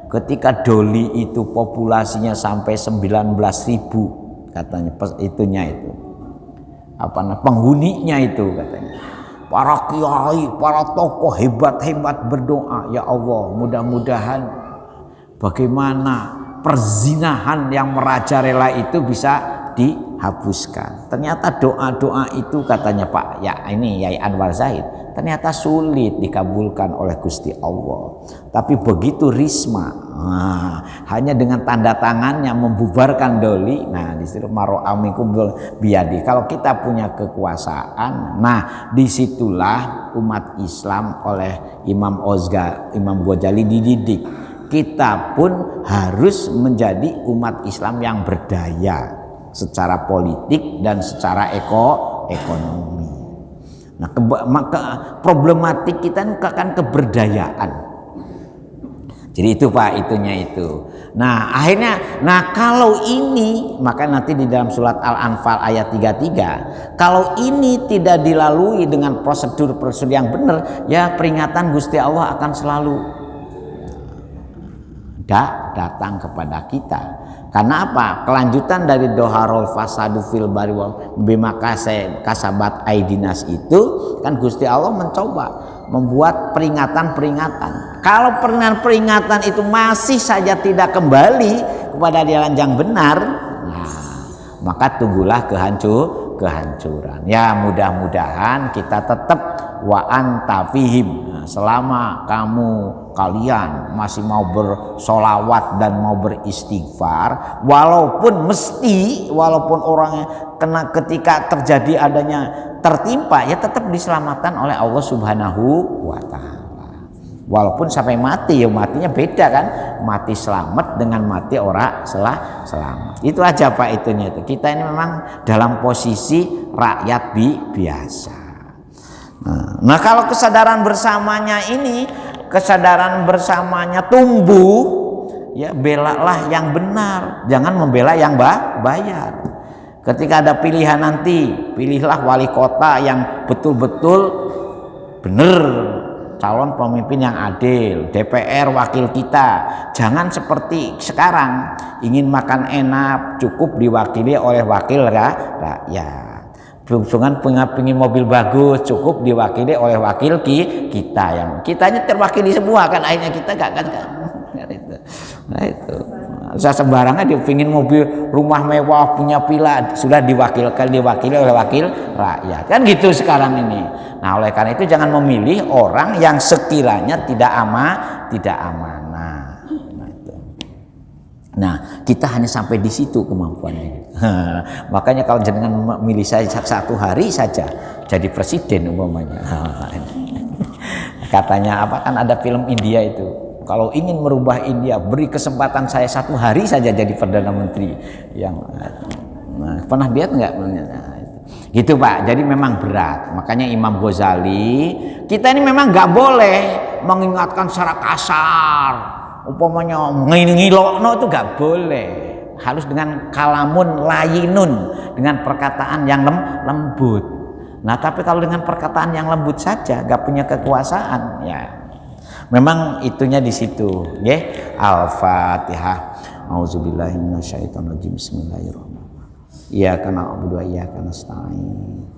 ketika Doli itu populasinya sampai 19.000 katanya, itunya itu penghuninya itu katanya, para kiai, para tokoh hebat-hebat berdoa, ya Allah mudah-mudahan bagaimana perzinahan yang merajalela itu bisa dihapuskan. Ternyata doa-doa itu katanya Pak Yai Anwar Zahid ternyata sulit dikabulkan oleh Gusti Allah. Tapi begitu Risma, hanya dengan tanda tangannya membubarkan Doli, nah disitu marro'a minkum biyadi. Kalau kita punya kekuasaan, nah disitulah umat Islam oleh Imam Ghazali dididik. Kita pun harus menjadi umat Islam yang berdaya secara politik dan secara ekonomi. Nah, problematik kita kan keberdayaan. Jadi itu Pak, itunya itu. Nah, akhirnya, kalau ini, maka nanti di dalam surat Al-Anfal ayat 33, kalau ini tidak dilalui dengan prosedur-prosedur yang benar, ya peringatan Gusti Allah akan selalu datang kepada kita. Karena apa? Kelanjutan dari doharul fasadu fil bari wa bima kasabat aidinas itu kan Gusti Allah mencoba membuat peringatan-peringatan. Kalau peringatan itu masih saja tidak kembali kepada jalan yang benar, maka tunggulah kehancuran. Ya mudah-mudahan kita tetap wa anta fihim. Selama kalian masih mau bersolawat dan mau beristighfar, walaupun orangnya kena ketika terjadi adanya tertimpa, ya tetap diselamatkan oleh Allah Subhanahu wa Ta'ala. Walaupun sampai mati, ya matinya beda kan, mati selamat dengan mati ora selamat. Itu aja Pak, itunya itu. Kita ini memang dalam posisi rakyat biasa. Nah, kalau kesadaran bersamanya tumbuh, ya belalah yang benar, jangan membela yang bayar. Ketika ada pilihan nanti, pilihlah wali kota yang betul-betul benar, calon pemimpin yang adil, DPR wakil kita. Jangan seperti sekarang, ingin makan enak cukup diwakili oleh wakil rakyat. Pengen mobil bagus cukup diwakili oleh wakil kita, yang kitanya terwakili semua kan, akhirnya kita gak kan itu. Nah itu saya sembarangan dia pengen mobil, rumah mewah, punya villa, sudah diwakili oleh wakil rakyat kan gitu sekarang ini. Nah oleh karena itu jangan memilih orang yang sekiranya tidak amanah. Nah, kita hanya sampai di situ kemampuannya. Makanya kalau jenengan memilih saya 1 hari saja jadi presiden umpamanya. Katanya apa kan, ada film India itu. Kalau ingin merubah India, beri kesempatan saya 1 hari saja jadi perdana menteri. Pernah lihat nggak? Gitu Pak. Jadi memang berat. Makanya Imam Ghazali, kita ini memang nggak boleh mengingatkan secara kasar. Umpamanya ngilokno itu gak boleh, harus dengan kalamun layinun, dengan perkataan yang lembut. Nah tapi kalau dengan perkataan yang lembut saja gak punya kekuasaan, ya memang itunya di situ. Al-Fatihah. Auzubillahi minasyaitonirrajim. Bismillahirrahmanirrahim. Iyyaka na'budu wa iyyaka nasta'in.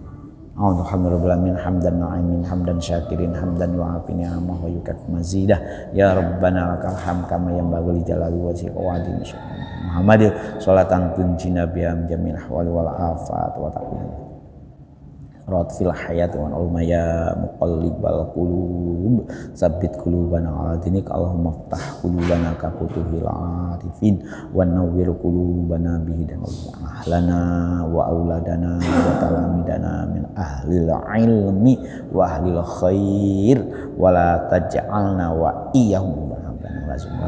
Alhamdulillah hamdan na'imin hamdan syakirin hamdan yu'afi ni'amah wa yukafi mazidah. Ya Rabbana lakal hamd kama yanbaghi li jalali wajhika wa 'azimi sya'nika. Muhammad sholatan tunjina biha min jamil ahwali wal afat wa taqina fil hayati wa ulmaya muqallibal qulub sabbit qulubana ala dinik Allahumma ftah qulubana ka futuhil arifin wa nawwir qulubana bihi dan ahlana wa auladana wa talamidana min ahlil ilmi wa ahlil khair wa la taj'alna wa iyyahum wa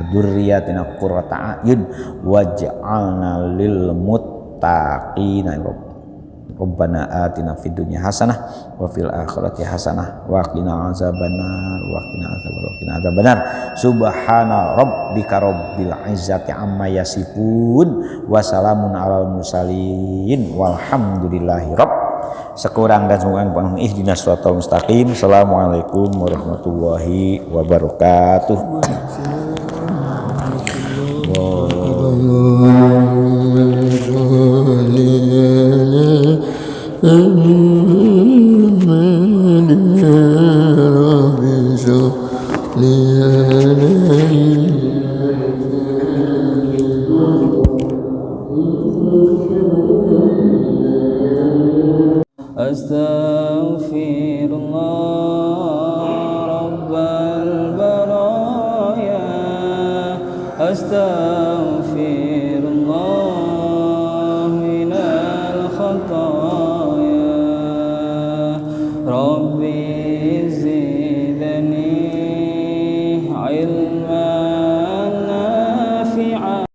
dzurriyyatina qurrata a'yun waj'alna lil muttaqina Rabbana atina fid dunya hasanah wa fil akhirati hasanah wa qina azabannar wa qina adzabannar subhana rabbika rabbil izzati amma yasifun wa salamun alal mursalin walhamdulillahi rabb sekurang dan semoga penuh ihdinas siratal mustaqim. Assalamualaikum warahmatullahi wabarakatuh. Astaghfirullah rabbal baraya